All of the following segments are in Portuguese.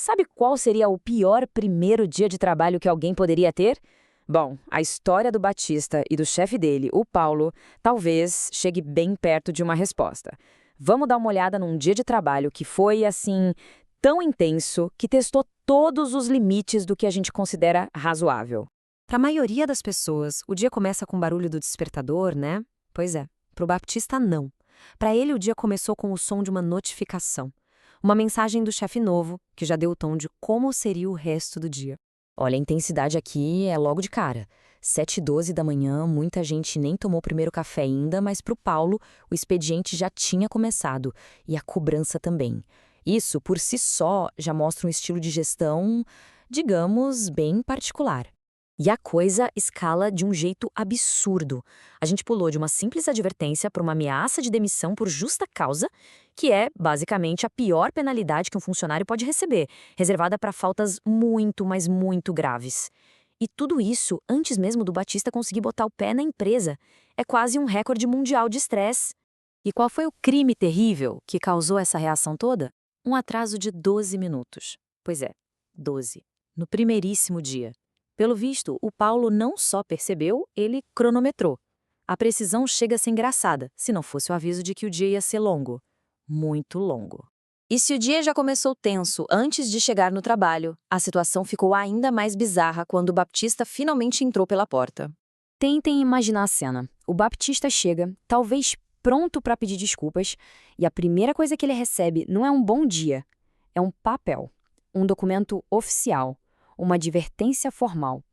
Sabe qual seria o pior primeiro dia de trabalho que alguém poderia ter? Bom, a história do Batista e do chefe dele, o Paulo, talvez chegue bem perto de uma resposta. Vamos dar uma olhada num dia de trabalho que foi, assim, tão intenso que testou todos os limites do que a gente considera razoável. Para a maioria das pessoas, o dia começa com o barulho do despertador, né? Pois é, para o Baptista não. Para ele, o dia começou com o som de uma notificação. Uma mensagem do chefe novo, que já deu o tom de como seria o resto do dia. Olha, a intensidade aqui é logo de cara. 7h12 da manhã, muita gente nem tomou o primeiro café ainda, mas para o Paulo, o expediente já tinha começado, e a cobrança também. Isso, por si só, já mostra um estilo de gestão, digamos, bem particular. E a coisa escala de um jeito absurdo. A gente pulou de uma simples advertência para uma ameaça de demissão por justa causa, que é, basicamente, a pior penalidade que um funcionário pode receber, reservada para faltas muito, mas muito graves. E tudo isso antes mesmo do Batista conseguir botar o pé na empresa. É quase um recorde mundial de estresse. E qual foi o crime terrível que causou essa reação toda? Um atraso de 12 minutos. Pois é, 12. No primeiríssimo dia. Pelo visto, o Paulo não só percebeu, ele cronometrou. A precisão chega a ser engraçada, se não fosse o aviso de que o dia ia ser longo. Muito longo. E se o dia já começou tenso antes de chegar no trabalho, a situação ficou ainda mais bizarra quando o Baptista finalmente entrou pela porta. Tentem imaginar a cena. O Baptista chega, talvez pronto para pedir desculpas, e a primeira coisa que ele recebe não é um bom dia, é um papel, um documento oficial, uma advertência formal.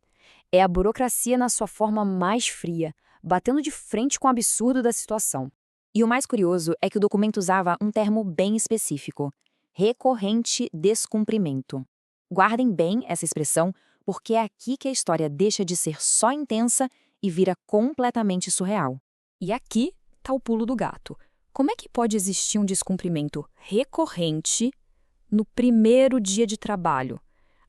É a burocracia na sua forma mais fria, batendo de frente com o absurdo da situação. E o mais curioso é que o documento usava um termo bem específico: recorrente descumprimento. Guardem bem essa expressão, porque é aqui que a história deixa de ser só intensa e vira completamente surreal. E aqui está o pulo do gato. Como é que pode existir um descumprimento recorrente no primeiro dia de trabalho?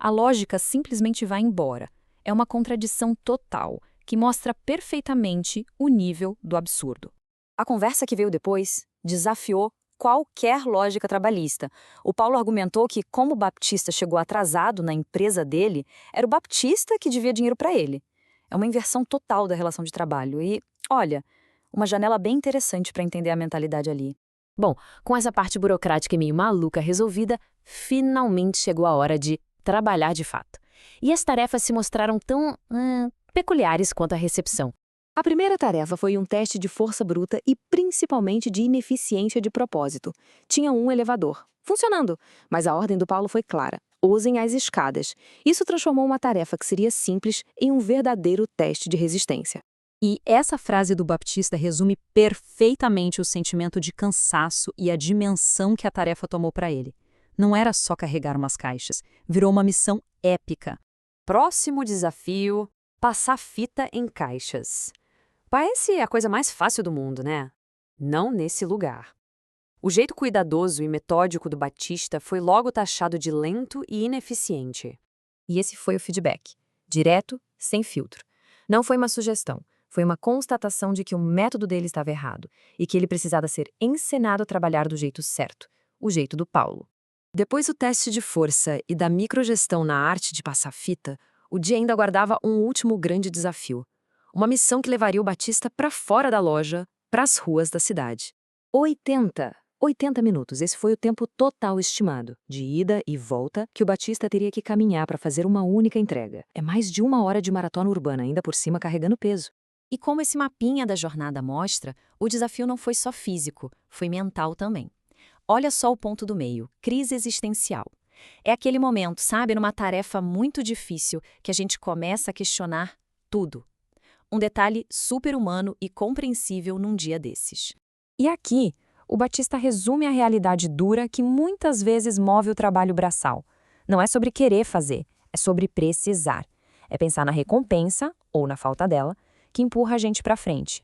A lógica simplesmente vai embora. É uma contradição total, que mostra perfeitamente o nível do absurdo. A conversa que veio depois desafiou qualquer lógica trabalhista. O Paulo argumentou que, como o Baptista chegou atrasado na empresa dele, era o Baptista que devia dinheiro para ele. É uma inversão total da relação de trabalho e, olha, uma janela bem interessante para entender a mentalidade ali. Bom, com essa parte burocrática e meio maluca resolvida, finalmente chegou a hora de trabalhar de fato. E as tarefas se mostraram tão peculiares quanto a recepção. A primeira tarefa foi um teste de força bruta e principalmente de ineficiência de propósito. Tinha um elevador, funcionando, mas a ordem do Paulo foi clara: usem as escadas. Isso transformou uma tarefa que seria simples em um verdadeiro teste de resistência. E essa frase do Baptista resume perfeitamente o sentimento de cansaço e a dimensão que a tarefa tomou para ele. Não era só carregar umas caixas, virou uma missão épica. Próximo desafio: passar fita em caixas. Parece a coisa mais fácil do mundo, né? Não nesse lugar. O jeito cuidadoso e metódico do Batista foi logo taxado de lento e ineficiente. E esse foi o feedback. Direto, sem filtro. Não foi uma sugestão, foi uma constatação de que o método dele estava errado e que ele precisava ser ensinado a trabalhar do jeito certo, o jeito do Paulo. Depois do teste de força e da microgestão na arte de passar fita, o dia ainda aguardava um último grande desafio. Uma missão que levaria o Batista para fora da loja, para as ruas da cidade. 80 minutos, esse foi o tempo total estimado, de ida e volta, que o Batista teria que caminhar para fazer uma única entrega. É mais de 1 hora de maratona urbana, ainda por cima carregando peso. E como esse mapinha da jornada mostra, o desafio não foi só físico, foi mental também. Olha só o ponto do meio, crise existencial. É aquele momento, sabe, numa tarefa muito difícil, que a gente começa a questionar tudo. Um detalhe super-humano e compreensível num dia desses. E aqui, o Batista resume a realidade dura que muitas vezes move o trabalho braçal. Não é sobre querer fazer, é sobre precisar. É pensar na recompensa, ou na falta dela, que empurra a gente para frente.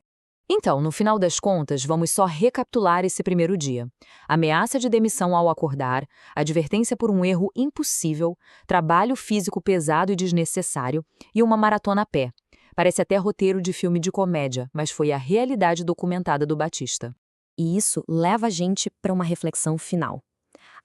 Então, no final das contas, vamos só recapitular esse primeiro dia. Ameaça de demissão ao acordar, advertência por um erro impossível, trabalho físico pesado e desnecessário e uma maratona a pé. Parece até roteiro de filme de comédia, mas foi a realidade documentada do Batista. E isso leva a gente para uma reflexão final.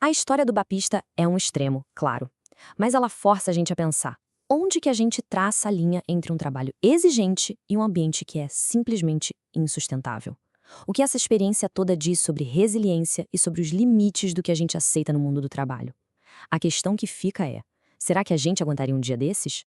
A história do Baptista é um extremo, claro, mas ela força a gente a pensar. Onde que a gente traça a linha entre um trabalho exigente e um ambiente que é simplesmente insustentável? O que essa experiência toda diz sobre resiliência e sobre os limites do que a gente aceita no mundo do trabalho? A questão que fica é: será que a gente aguentaria um dia desses?